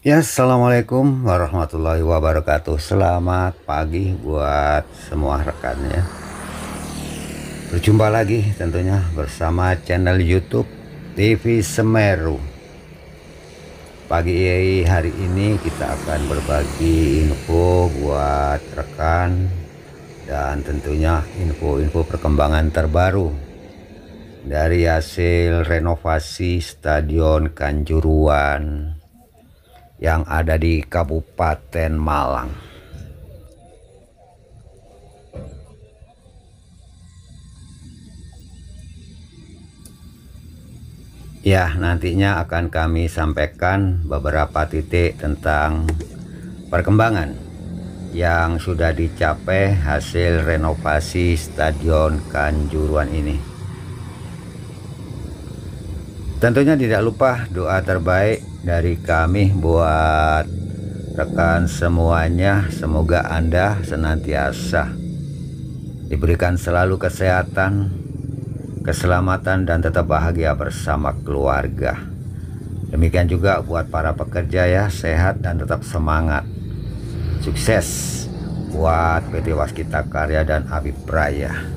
Ya, assalamualaikum warahmatullahi wabarakatuh. Selamat pagi buat semua rekannya. Berjumpa lagi tentunya bersama channel YouTube TV Semeru. Pagi hari ini kita akan berbagi info buat rekan dan tentunya info-info perkembangan terbaru dari hasil renovasi Stadion Kanjuruhan yang ada di Kabupaten Malang. Ya, nantinya akan kami sampaikan beberapa titik tentang perkembangan yang sudah dicapai hasil renovasi Stadion Kanjuruhan ini. Tentunya tidak lupa doa terbaik dari kami buat rekan semuanya. Semoga Anda senantiasa diberikan selalu kesehatan, keselamatan, dan tetap bahagia bersama keluarga. Demikian juga buat para pekerja ya, sehat dan tetap semangat. Sukses buat PT Waskita Karya dan Abipraya.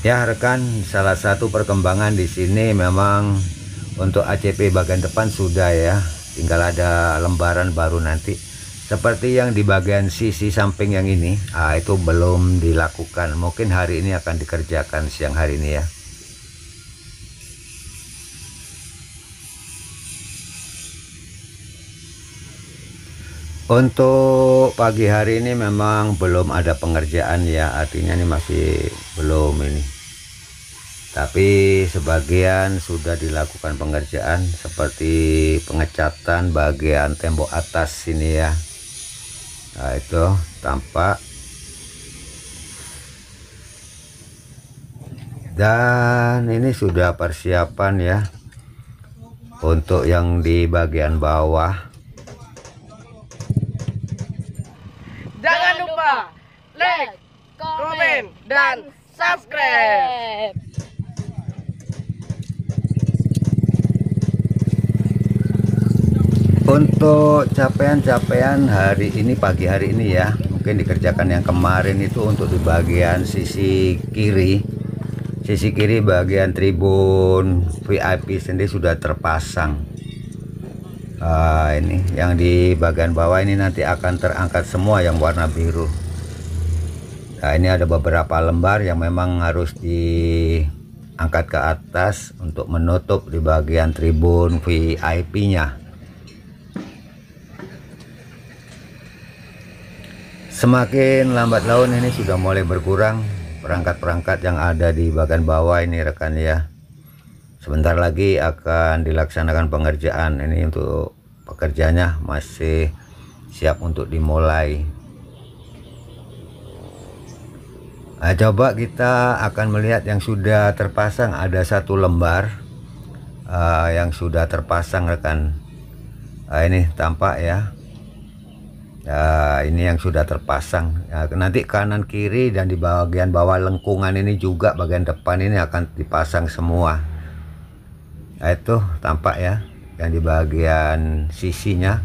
Ya rekan, salah satu perkembangan di sini memang untuk ACP bagian depan sudah ya, tinggal ada lembaran baru nanti. Seperti yang di bagian sisi samping yang ini, itu belum dilakukan. Mungkin hari ini akan dikerjakan siang hari ini ya. Untuk pagi hari ini memang belum ada pengerjaan ya, artinya ini masih belum ini. Tapi sebagian sudah dilakukan pengerjaan seperti pengecatan bagian tembok atas sini ya. Nah itu tampak. Dan ini sudah persiapan ya untuk yang di bagian bawah. Jangan lupa like, komen, dan subscribe. Untuk capaian-capaian hari ini, pagi hari ini ya, mungkin dikerjakan yang kemarin itu untuk di bagian sisi kiri bagian tribun VIP sendiri sudah terpasang. Ini yang di bagian bawah ini nanti akan terangkat semua yang warna biru. Nah ini ada beberapa lembar yang memang harus diangkat ke atas untuk menutup di bagian tribun VIP nya. Semakin lambat laun ini sudah mulai berkurang perangkat-perangkat yang ada di bagian bawah ini rekan ya. Sebentar lagi akan dilaksanakan pengerjaan. Ini untuk pekerjanya masih siap untuk dimulai. Nah, coba kita akan melihat yang sudah terpasang. Ada satu lembar yang sudah terpasang rekan. Ini tampak ya. Ini yang sudah terpasang. Nanti kanan kiri dan di bagian bawah lengkungan ini juga bagian depan ini akan dipasang semua. Nah, itu tampak ya, yang di bagian sisinya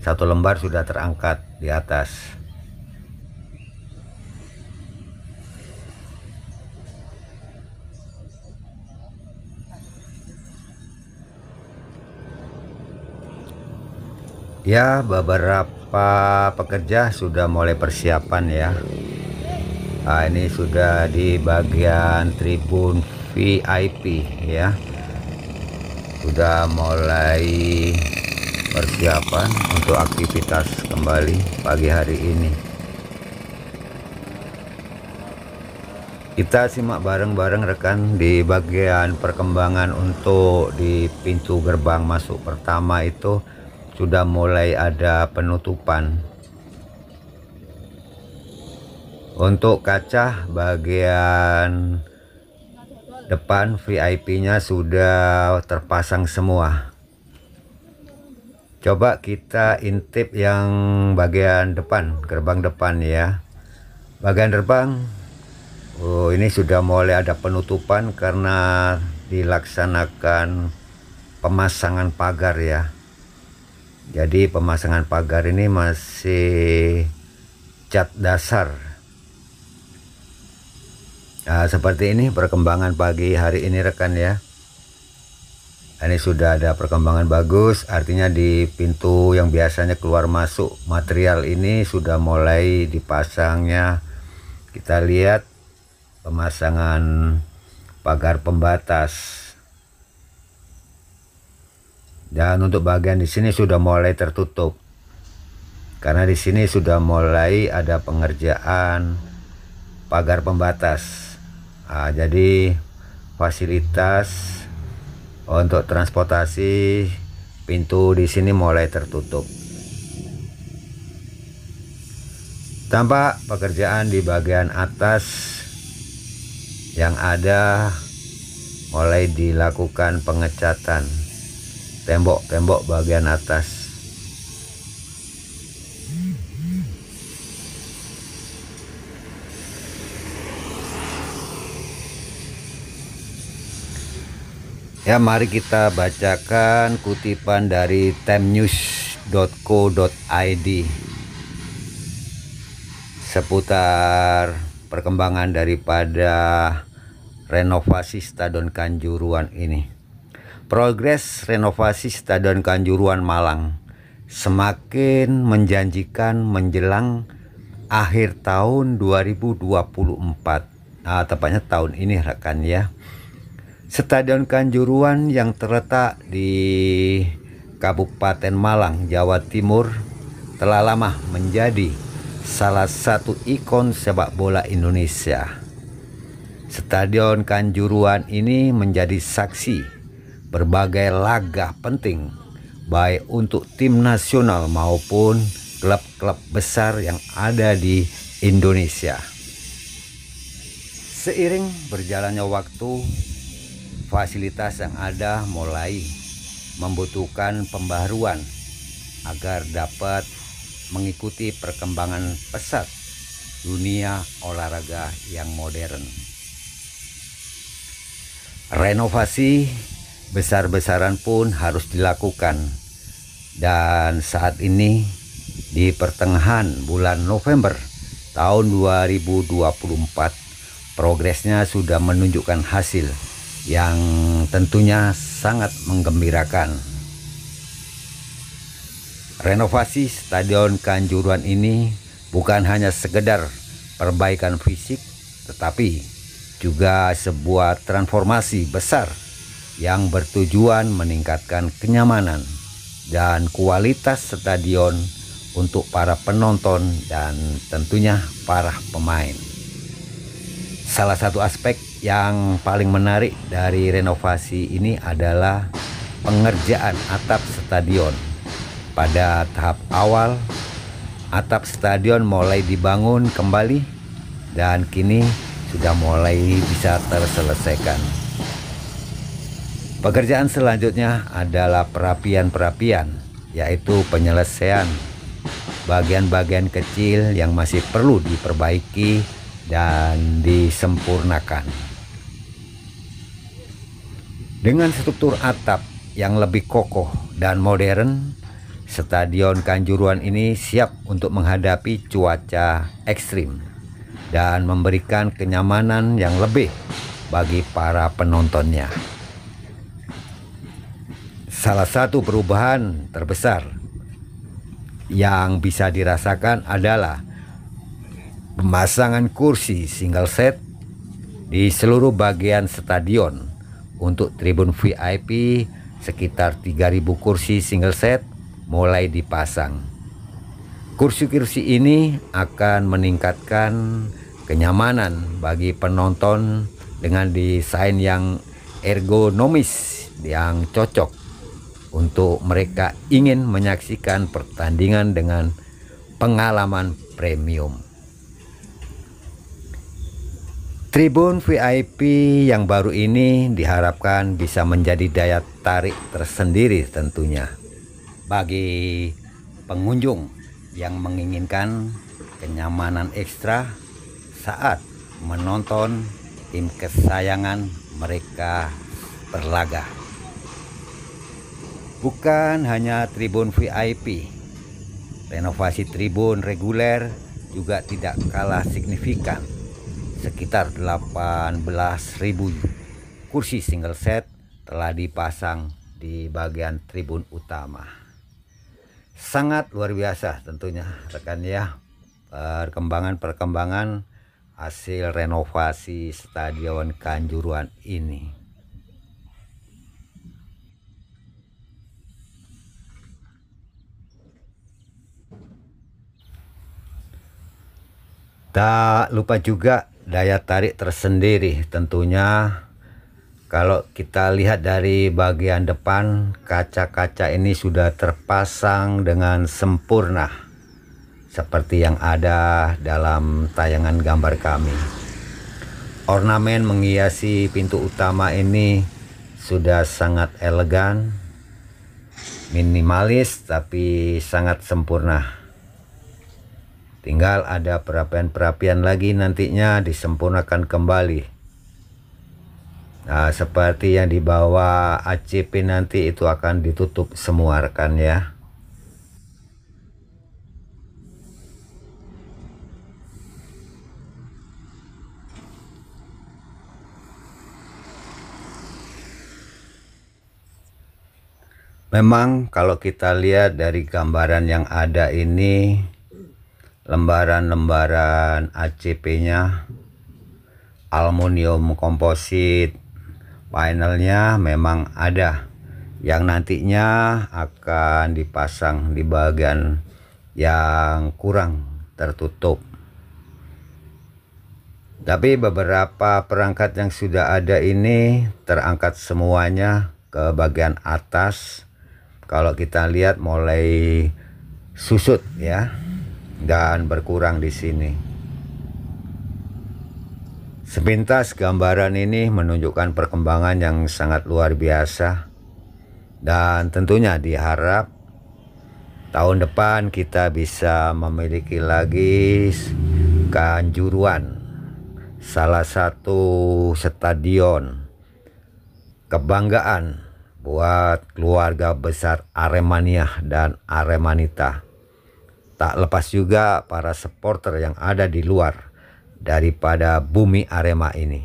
satu lembar sudah terangkat di atas. Ya, beberapa pekerja sudah mulai persiapan ya. Nah, ini sudah di bagian tribun VIP ya. Sudah mulai persiapan untuk aktivitas kembali pagi hari ini. Kita simak bareng-bareng rekan di bagian perkembangan untuk di pintu gerbang masuk pertama itu sudah mulai ada penutupan. Untuk kaca bagian depan VIP-nya sudah terpasang semua. Coba kita intip yang bagian depan, gerbang depan ya. Bagian gerbang, ini sudah mulai ada penutupan karena dilaksanakan pemasangan pagar ya. Jadi pemasangan pagar ini masih cat dasar. Nah, seperti ini perkembangan pagi hari ini rekan ya. Ini sudah ada perkembangan bagus, artinya di pintu yang biasanya keluar masuk material ini sudah mulai dipasangnya. Kita lihat pemasangan pagar pembatas. Dan untuk bagian di sini sudah mulai tertutup. Karena di sini sudah mulai ada pengerjaan pagar pembatas. Nah, jadi fasilitas untuk transportasi pintu di sini mulai tertutup. Tampak pekerjaan di bagian atas yang ada mulai dilakukan pengecatan tembok-tembok bagian atas. Ya, mari kita bacakan kutipan dari timenews.co.id seputar perkembangan daripada renovasi Stadion Kanjuruhan ini. Progres renovasi Stadion Kanjuruhan Malang semakin menjanjikan menjelang akhir tahun 2024. Nah, tepatnya tahun ini rekan ya. Stadion Kanjuruhan yang terletak di Kabupaten Malang, Jawa Timur telah lama menjadi salah satu ikon sepak bola Indonesia. Stadion Kanjuruhan ini menjadi saksi berbagai laga penting baik untuk tim nasional maupun klub-klub besar yang ada di Indonesia. Seiring berjalannya waktu, fasilitas yang ada mulai membutuhkan pembaharuan agar dapat mengikuti perkembangan pesat dunia olahraga yang modern. Renovasi besar-besaran pun harus dilakukan, dan saat ini di pertengahan bulan November tahun 2024 progresnya sudah menunjukkan hasil yang tentunya sangat menggembirakan. Renovasi Stadion Kanjuruhan ini bukan hanya sekedar perbaikan fisik, tetapi juga sebuah transformasi besar yang bertujuan meningkatkan kenyamanan dan kualitas stadion untuk para penonton dan tentunya para pemain. Salah satu aspek yang paling menarik dari renovasi ini adalah pengerjaan atap stadion. Pada tahap awal, atap stadion mulai dibangun kembali dan kini sudah mulai bisa terselesaikan. Pekerjaan selanjutnya adalah perapian-perapian, yaitu penyelesaian bagian-bagian kecil yang masih perlu diperbaiki dan disempurnakan. Dengan struktur atap yang lebih kokoh dan modern, Stadion Kanjuruhan ini siap untuk menghadapi cuaca ekstrim dan memberikan kenyamanan yang lebih bagi para penontonnya. Salah satu perubahan terbesar yang bisa dirasakan adalah pemasangan kursi single set di seluruh bagian stadion. Untuk tribun VIP sekitar 3.000 kursi single set mulai dipasang. Kursi-kursi ini akan meningkatkan kenyamanan bagi penonton dengan desain yang ergonomis yang cocok untuk mereka ingin menyaksikan pertandingan dengan pengalaman premium. Tribun VIP yang baru ini diharapkan bisa menjadi daya tarik tersendiri tentunya bagi pengunjung yang menginginkan kenyamanan ekstra saat menonton tim kesayangan mereka berlaga. Bukan hanya tribun VIP, renovasi tribun reguler juga tidak kalah signifikan. Sekitar 18.000 kursi single set telah dipasang di bagian tribun utama. Sangat luar biasa tentunya rekan ya, perkembangan hasil renovasi Stadion Kanjuruhan ini. Tak lupa juga daya tarik tersendiri tentunya. Kalau kita lihat dari bagian depan, kaca-kaca ini sudah terpasang dengan sempurna seperti yang ada dalam tayangan gambar kami. Ornamen menghiasi pintu utama ini sudah sangat elegan, minimalis tapi sangat sempurna. Tinggal ada perapian-perapian lagi nantinya disempurnakan kembali. Nah, seperti yang di bawah ACP nanti itu akan ditutup semua rekan ya. Memang kalau kita lihat dari gambaran yang ada ini, lembaran-lembaran ACP-nya aluminium komposit, panelnya memang ada yang nantinya akan dipasang di bagian yang kurang tertutup. Tapi beberapa perangkat yang sudah ada ini terangkat semuanya ke bagian atas. Kalau kita lihat mulai susut ya, dan berkurang di sini. Sepintas gambaran ini menunjukkan perkembangan yang sangat luar biasa, dan tentunya diharap tahun depan kita bisa memiliki lagi Kanjuruhan, salah satu stadion kebanggaan buat keluarga besar Aremania dan Aremanita. Tak lepas juga para supporter yang ada di luar daripada bumi Arema ini.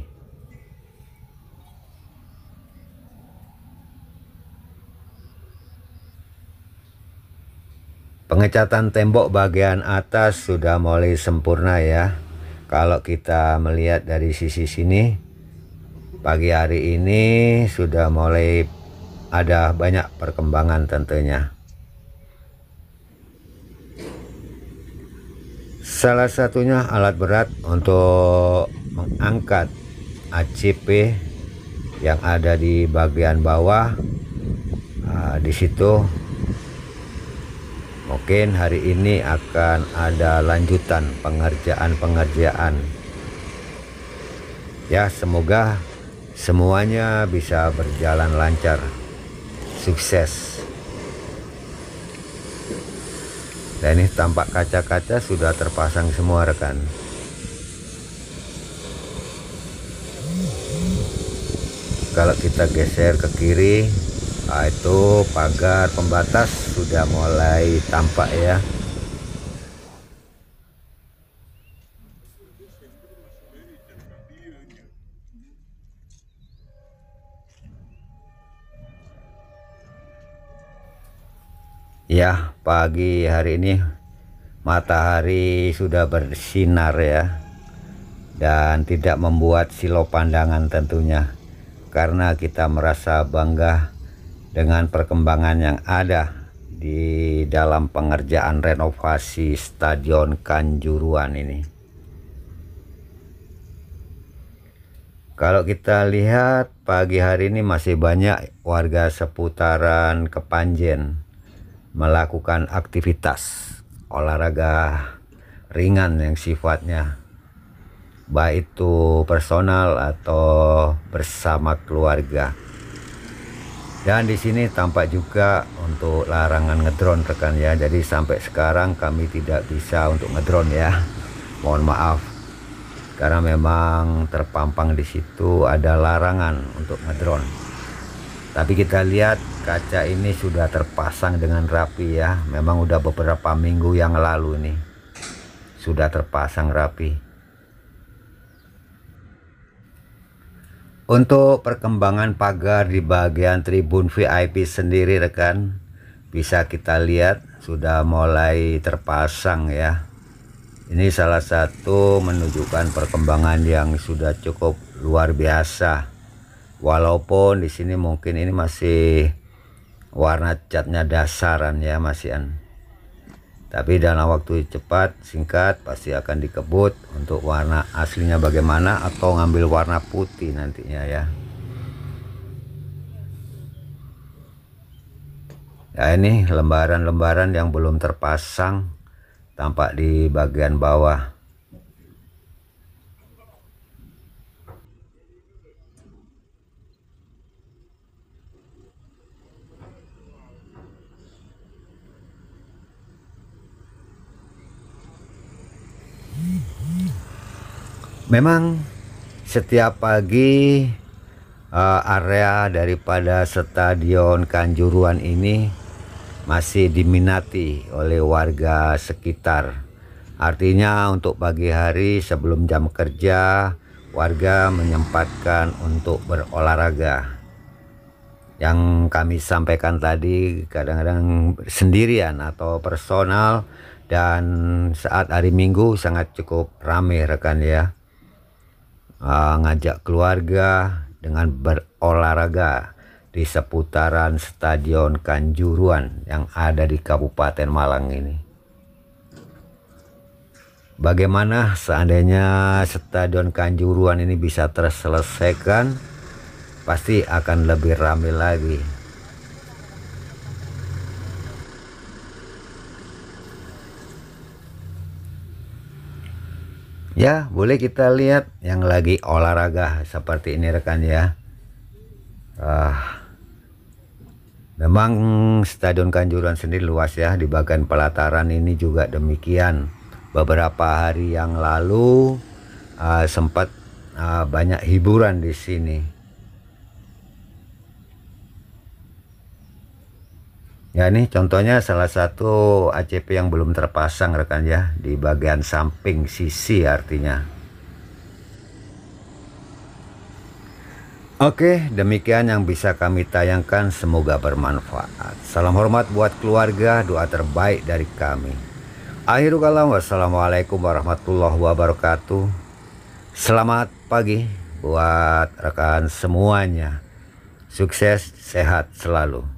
Pengecatan tembok bagian atas sudah mulai sempurna ya. Kalau kita melihat dari sisi sini, pagi hari ini sudah mulai ada banyak perkembangan tentunya. Salah satunya alat berat untuk mengangkat ACP yang ada di bagian bawah. Di situ mungkin hari ini akan ada lanjutan pengerjaan. Ya, semoga semuanya bisa berjalan lancar, sukses. Dan ini tampak kaca-kaca sudah terpasang semua rekan. Kalau kita geser ke kiri, itu pagar pembatas sudah mulai tampak ya. Ya, pagi hari ini matahari sudah bersinar ya, dan tidak membuat silau pandangan tentunya, karena kita merasa bangga dengan perkembangan yang ada di dalam pengerjaan renovasi Stadion Kanjuruhan ini. Kalau kita lihat pagi hari ini masih banyak warga seputaran Kepanjen melakukan aktivitas olahraga ringan yang sifatnya baik itu personal atau bersama keluarga. Dan di sini tampak juga untuk larangan ngedrone rekan ya. Jadi sampai sekarang kami tidak bisa untuk ngedrone ya. Mohon maaf. Karena memang terpampang di situ ada larangan untuk ngedrone. Tapi kita lihat kaca ini sudah terpasang dengan rapi ya. Memang udah beberapa minggu yang lalu nih sudah terpasang rapi. Untuk perkembangan pagar di bagian tribun VIP sendiri rekan, bisa kita lihat sudah mulai terpasang ya. Ini salah satu menunjukkan perkembangan yang sudah cukup luar biasa. Walaupun di sini mungkin ini masih warna catnya dasaran ya masihan. Tapi dalam waktu cepat singkat pasti akan dikebut untuk warna aslinya bagaimana, atau ngambil warna putih nantinya ya. Ya ini lembaran-lembaran yang belum terpasang tampak di bagian bawah. Memang setiap pagi area daripada Stadion Kanjuruhan ini masih diminati oleh warga sekitar. Artinya untuk pagi hari sebelum jam kerja, warga menyempatkan untuk berolahraga. Yang kami sampaikan tadi kadang-kadang sendirian atau personal, dan saat hari Minggu sangat cukup ramai rekan ya. Ngajak keluarga dengan berolahraga di seputaran Stadion Kanjuruhan yang ada di Kabupaten Malang ini. Bagaimana seandainya Stadion Kanjuruhan ini bisa terselesaikan, pasti akan lebih ramai lagi. Ya, boleh kita lihat yang lagi olahraga seperti ini rekan ya. Memang Stadion Kanjuruhan sendiri luas ya. Di bagian pelataran ini juga demikian. Beberapa hari yang lalu sempat banyak hiburan di sini. Ya ini contohnya salah satu ACP yang belum terpasang rekan ya, di bagian samping sisi artinya. Oke, demikian yang bisa kami tayangkan, semoga bermanfaat. Salam hormat buat keluarga, doa terbaik dari kami. Akhirul kalam, wassalamualaikum warahmatullahi wabarakatuh. Selamat pagi buat rekan semuanya. Sukses, sehat selalu.